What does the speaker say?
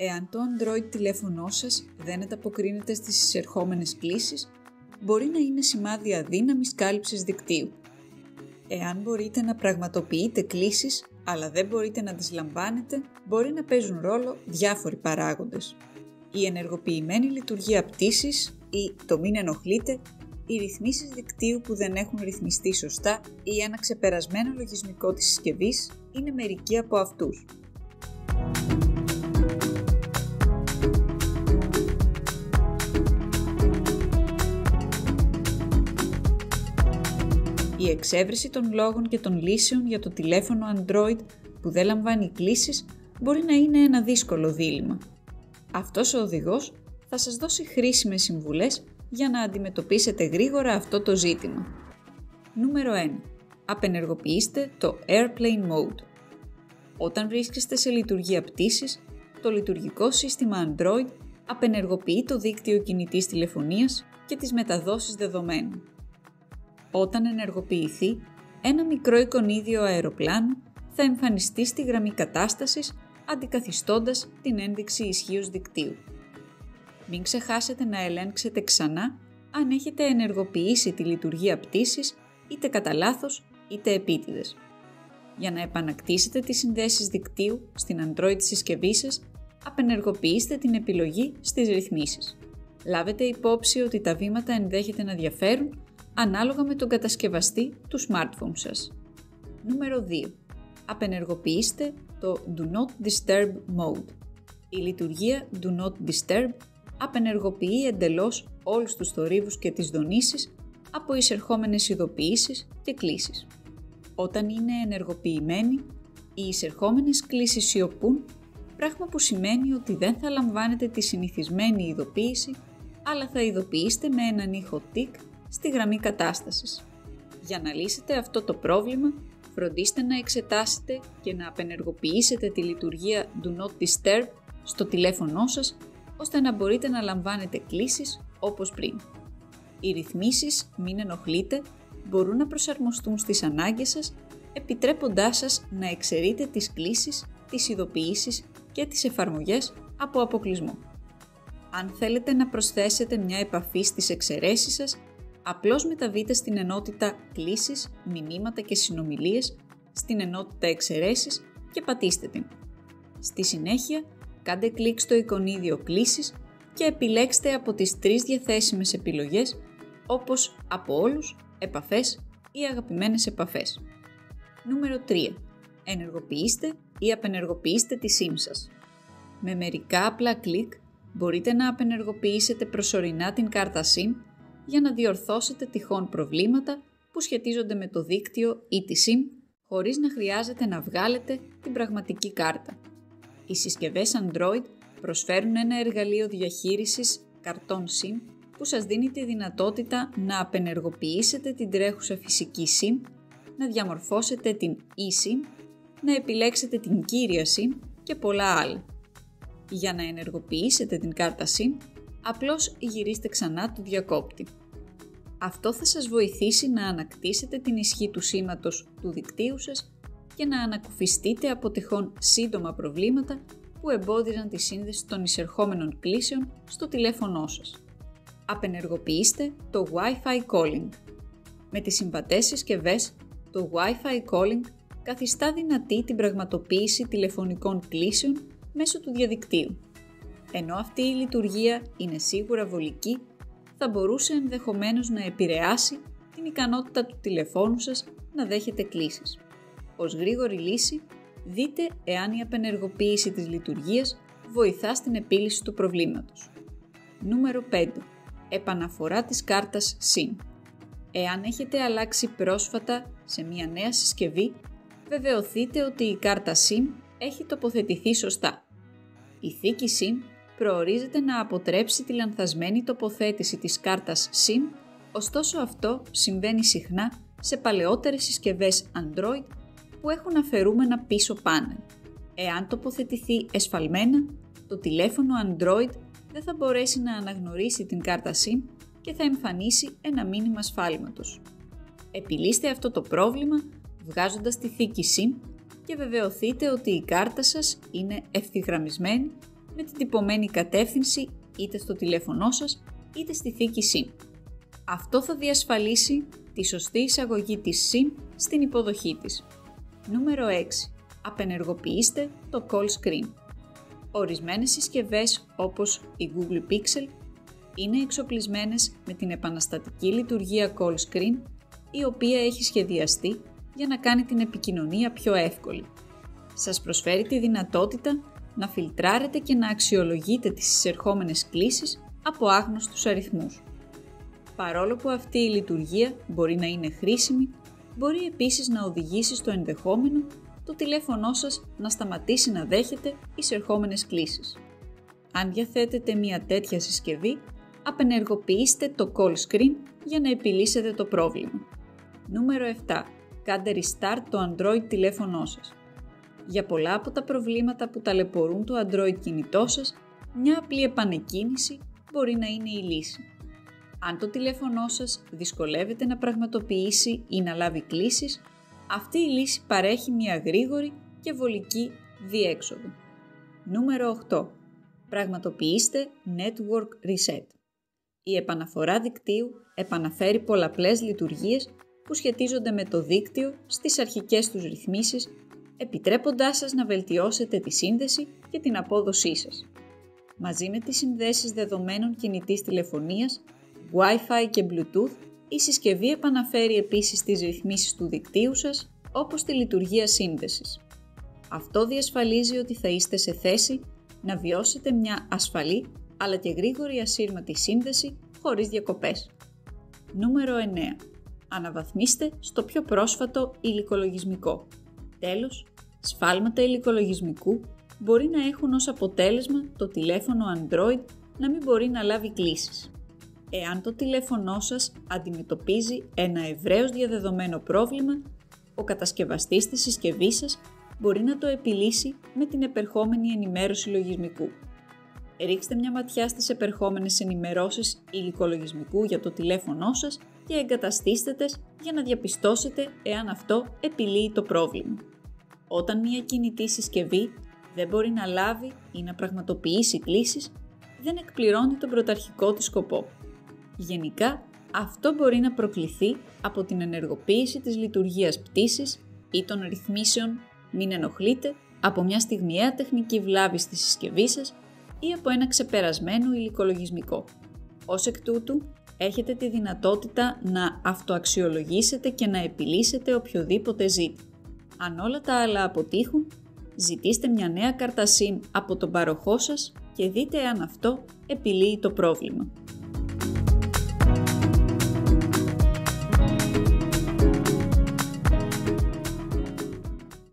Εάν το Android τηλέφωνό σας δεν ανταποκρίνεται στις εισερχόμενες κλήσεις, μπορεί να είναι σημάδι αδύναμης κάλυψης δικτύου. Εάν μπορείτε να πραγματοποιείτε κλήσεις, αλλά δεν μπορείτε να τις λαμβάνετε, μπορεί να παίζουν ρόλο διάφοροι παράγοντες. Η ενεργοποιημένη λειτουργία πτήσης ή το μην ενοχλείτε, οι ρυθμίσεις δικτύου που δεν έχουν ρυθμιστεί σωστά ή ένα ξεπερασμένο λογισμικό της συσκευής είναι μερικοί από αυτούς. Η εξέβρεση των λόγων και των λύσεων για το τηλέφωνο Android που δεν λαμβάνει κλήσεις μπορεί να είναι ένα δύσκολο δίλημμα. Αυτός ο οδηγός θα σας δώσει χρήσιμες συμβουλές για να αντιμετωπίσετε γρήγορα αυτό το ζήτημα. Νούμερο 1. Απενεργοποιήστε το Airplane Mode. Όταν βρίσκεστε σε λειτουργία πτήσης, το λειτουργικό σύστημα Android απενεργοποιεί το δίκτυο κινητής τηλεφωνίας και τις μεταδόσεις δεδομένων. Όταν ενεργοποιηθεί, ένα μικρό εικονίδιο αεροπλάνου θα εμφανιστεί στη γραμμή κατάστασης, αντικαθιστώντας την ένδειξη ισχύως δικτύου. Μην ξεχάσετε να ελέγξετε ξανά αν έχετε ενεργοποιήσει τη λειτουργία πτήσης είτε κατά λάθος είτε επίτηδες. Για να επανακτήσετε τις συνδέσεις δικτύου στην Android συσκευή σας, απενεργοποιήστε την επιλογή στις ρυθμίσεις. Λάβετε υπόψη ότι τα βήματα ενδέχεται να διαφέρουν ανάλογα με τον κατασκευαστή του smartphone σας. Νούμερο 2. Απενεργοποιήστε το Do Not Disturb Mode. Η λειτουργία Do Not Disturb απενεργοποιεί εντελώς όλους τους θορύβους και τις δονήσεις από εισερχόμενες ειδοποιήσεις και κλήσεις. Όταν είναι ενεργοποιημένοι, οι εισερχόμενες κλήσεις σιωπούν, πράγμα που σημαίνει ότι δεν θα λαμβάνετε τη συνηθισμένη ειδοποίηση, αλλά θα ειδοποιήσετε με έναν ήχο τικ στη γραμμή κατάστασης. Για να λύσετε αυτό το πρόβλημα, φροντίστε να εξετάσετε και να απενεργοποιήσετε τη λειτουργία Do Not Disturb στο τηλέφωνό σας, ώστε να μπορείτε να λαμβάνετε κλήσεις όπως πριν. Οι ρυθμίσεις «Μην ενοχλείτε» μπορούν να προσαρμοστούν στις ανάγκες σας, επιτρέποντάς σας να εξαιρείτε τις κλήσεις, τις ειδοποιήσεις και τις εφαρμογές από αποκλεισμό. Αν θέλετε να προσθέσετε μια επαφή στις εξαιρέσεις σας, απλώς μεταβείτε στην ενότητα «Κλήσεις, μηνύματα και συνομιλίες», στην ενότητα «Εξαιρέσεις» και πατήστε την. Στη συνέχεια, κάντε κλικ στο εικονίδιο «Κλήσεις» και επιλέξτε από τις 3 διαθέσιμες επιλογές, όπως «Από όλους», «Επαφές» ή «Αγαπημένες επαφές». Νούμερο 3. Ενεργοποιήστε ή απενεργοποιήστε τη SIM σας. Με μερικά απλά κλικ μπορείτε να απενεργοποιήσετε προσωρινά την κάρτα SIM για να διορθώσετε τυχόν προβλήματα που σχετίζονται με το δίκτυο ή τη SIM, χωρίς να χρειάζεται να βγάλετε την πραγματική κάρτα. Οι συσκευές Android προσφέρουν ένα εργαλείο διαχείρισης καρτών SIM που σας δίνει τη δυνατότητα να απενεργοποιήσετε την τρέχουσα φυσική SIM, να διαμορφώσετε την eSIM, να επιλέξετε την κύρια SIM και πολλά άλλα. Για να ενεργοποιήσετε την κάρτα SIM, απλώς γυρίστε ξανά το διακόπτη. Αυτό θα σας βοηθήσει να ανακτήσετε την ισχύ του σήματος του δικτύου σας και να ανακουφιστείτε από τυχόν σύντομα προβλήματα που εμπόδιζαν τη σύνδεση των εισερχόμενων κλήσεων στο τηλέφωνό σας. Απενεργοποιήστε το Wi-Fi Calling. Με τις συμβατές συσκευές, το Wi-Fi Calling καθιστά δυνατή την πραγματοποίηση τηλεφωνικών κλήσεων μέσω του διαδικτύου. Ενώ αυτή η λειτουργία είναι σίγουρα βολική, θα μπορούσε ενδεχομένως να επηρεάσει την ικανότητα του τηλεφώνου σας να δέχεται κλήσεις. Ως γρήγορη λύση, δείτε εάν η απενεργοποίηση της λειτουργίας βοηθά στην επίλυση του προβλήματος. Νούμερο 5. Επαναφορά της κάρτας SIM. Εάν έχετε αλλάξει πρόσφατα σε μια νέα συσκευή, βεβαιωθείτε ότι η κάρτα SIM έχει τοποθετηθεί σωστά. Η θήκη SIM προορίζεται να αποτρέψει τη λανθασμένη τοποθέτηση της κάρτας SIM, ωστόσο αυτό συμβαίνει συχνά σε παλαιότερες συσκευές Android που έχουν αφαιρούμενα πίσω πάνελ. Εάν τοποθετηθεί εσφαλμένα, το τηλέφωνο Android δεν θα μπορέσει να αναγνωρίσει την κάρτα SIM και θα εμφανίσει ένα μήνυμα σφάλματος. Επιλύστε αυτό το πρόβλημα βγάζοντας τη θήκη SIM και βεβαιωθείτε ότι η κάρτα σας είναι ευθυγραμμισμένη με την τυπωμένη κατεύθυνση είτε στο τηλέφωνό σας είτε στη θήκη SIM. Αυτό θα διασφαλίσει τη σωστή εισαγωγή της SIM στην υποδοχή της. Νούμερο 6. Απενεργοποιήστε το call screen. Ορισμένες συσκευές όπως η Google Pixel είναι εξοπλισμένες με την επαναστατική λειτουργία call screen, η οποία έχει σχεδιαστεί για να κάνει την επικοινωνία πιο εύκολη. Σας προσφέρει τη δυνατότητα να φιλτράρετε και να αξιολογείτε τις εισερχόμενες κλήσεις από άγνωστους αριθμούς. Παρόλο που αυτή η λειτουργία μπορεί να είναι χρήσιμη, μπορεί επίσης να οδηγήσει στο ενδεχόμενο το τηλέφωνό σας να σταματήσει να δέχεται εισερχόμενες κλήσεις. Αν διαθέτετε μια τέτοια συσκευή, απενεργοποιήστε το call screen για να επιλύσετε το πρόβλημα. Νούμερο 7. Κάντε restart το Android τηλέφωνό σας. Για πολλά από τα προβλήματα που ταλαιπωρούν το Android κινητό σας, μια απλή επανεκκίνηση μπορεί να είναι η λύση. Αν το τηλέφωνό σας δυσκολεύεται να πραγματοποιήσει ή να λάβει κλήσεις, αυτή η λύση παρέχει μια γρήγορη και βολική διέξοδο. Νούμερο 8. Πραγματοποιήστε Network Reset. Η επαναφορά δικτύου επαναφέρει πολλαπλές λειτουργίες που σχετίζονται με το δίκτυο στις αρχικές τους ρυθμίσεις, επιτρέποντάς σας να βελτιώσετε τη σύνδεση και την απόδοσή σας. Μαζί με τις συνδέσεις δεδομένων κινητής τηλεφωνίας, Wi-Fi και Bluetooth, η συσκευή επαναφέρει επίσης τις ρυθμίσεις του δικτύου σας, όπως τη λειτουργία σύνδεσης. Αυτό διασφαλίζει ότι θα είστε σε θέση να βιώσετε μια ασφαλή αλλά και γρήγορη ασύρματη σύνδεση χωρίς διακοπές. Νούμερο 9. Αναβαθμίστε στο πιο πρόσφατο υλικολογισμικό. Τέλος, σφάλματα υλικολογισμικού μπορεί να έχουν ως αποτέλεσμα το τηλέφωνο Android να μην μπορεί να λάβει κλήσεις. Εάν το τηλέφωνό σας αντιμετωπίζει ένα ευρέως διαδεδομένο πρόβλημα, ο κατασκευαστής της συσκευής σας μπορεί να το επιλύσει με την επερχόμενη ενημέρωση λογισμικού. Ρίξτε μια ματιά στις επερχόμενες ενημερώσεις υλικολογισμικού για το τηλέφωνό σας και εγκαταστήστε τες για να διαπιστώσετε εάν αυτό επιλύει το πρόβλημα. Όταν μια κινητή συσκευή δεν μπορεί να λάβει ή να πραγματοποιήσει κλήσεις, δεν εκπληρώνει τον πρωταρχικό της σκοπό. Γενικά, αυτό μπορεί να προκληθεί από την ενεργοποίηση της λειτουργίας πτήσης ή των ρυθμίσεων «Μην ενοχλείτε», από μια στιγμιαία τεχνική βλάβη στη συσκευή σας ή από ένα ξεπερασμένο υλικολογισμικό. Ως εκ τούτου, έχετε τη δυνατότητα να αυτοαξιολογήσετε και να επιλύσετε οποιοδήποτε ζήτημα. Αν όλα τα άλλα αποτύχουν, ζητήστε μια νέα κάρτα SIM από τον πάροχό σας και δείτε αν αυτό επιλύει το πρόβλημα.